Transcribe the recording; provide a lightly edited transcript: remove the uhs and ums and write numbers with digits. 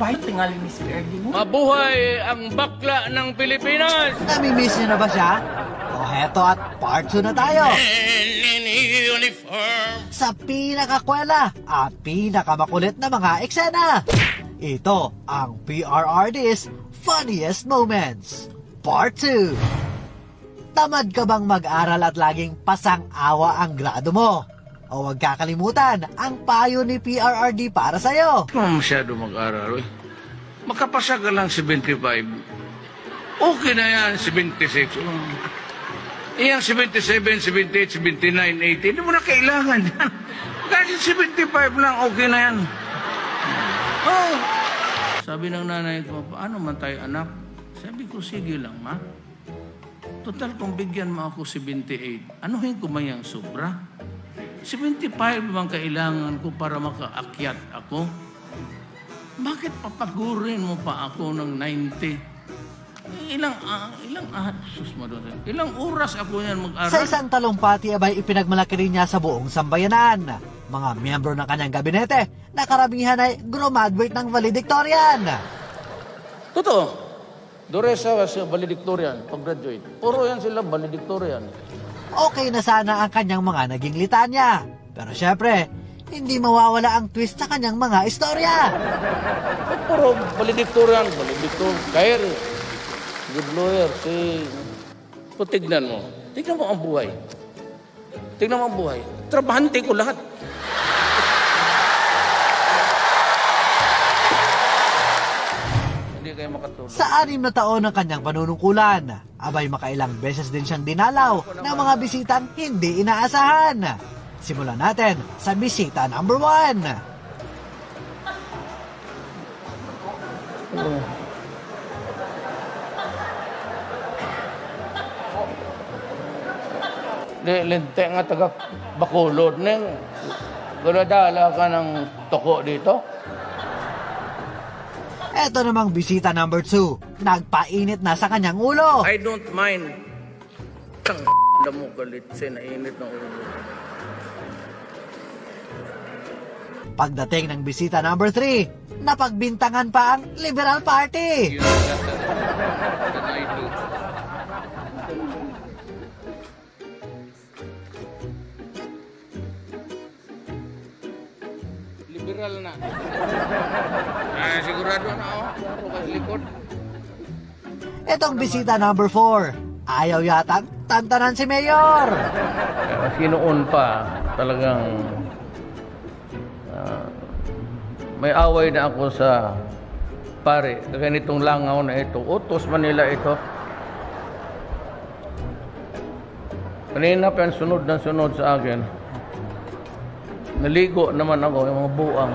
bahay tingali ni si PRD mo. Mabuhay ang bakla ng Pilipinas! Nami-miss niyo na ba siya? O heto at part 2 na tayo. In uniform! Sa pinakakwela at pinakamakulit na mga eksena. Ito ang PRRD's Funniest Moments. Part 2. Tamad ka bang mag-aral at laging pasang-awa ang grado mo? O huwag kakalimutan ang payo ni PRRD para sa'yo. Kung masyado mag-aral, eh. Makapasa ka lang 75. Okay na yan, 76. Iyang 77, 78, 79, 80. Hindi mo na kailangan yan. Kahit 75 lang, okay na yan. Oh. Sabi ng nanay ko, paano man tayo anak? Sabi ko, sige lang, ma. Total, kung bigyan mo ako 78, anuhin ko man yung sobra? 75 bang kailangan ko para makaakyat ako? Bakit papagurin mo pa ako ng 90? Ilang oras ako yan mag-aral? Sa isang talumpati abay ipinagmalaki rin niya sa buong sambayanan. Mga miyembro ng kanyang gabinete na karamihan ay graduate ng valedictorian. Totoo. Doresa was valedictorian, pag-graduate. Puro yan sila valedictorian. Okay na sana ang kanyang mga naging litanya. Pero syempre, hindi mawawala ang twist sa kanyang mga istorya. Puro valedictorian, Kair, good lawyer, kung tignan mo. Tignan mo ang buhay. Tignan mo ang buhay. Trabahante ko lahat. Hindi kayo makatulog. Sa 6 na taon ng kanyang panunungkulan, abay makailang beses din siyang dinalaw ng mga bisitang hindi inaasahan. Simulan natin sa bisita number 1. Lente nga taga Bacolod neng guladala ka ng toko dito. Eto namang bisita number 2, nagpainit na sa kanyang ulo. I don't mind. Tang mo galit sa nainit ng ulo. Pagdating ng bisita number 3, napagbintangan pa ang Liberal Party. Liberal na. Sigurado na ako. Puro ka sa likod. Etong bisita number 4, ayaw yatang tantanan si Mayor. Noon pa, talagang may away na ako sa pare. Ganitong langaw na ito. Utos Manila ito. Kanina pa yan sunod na sunod sa akin. Naligo naman ako, yung mga buang.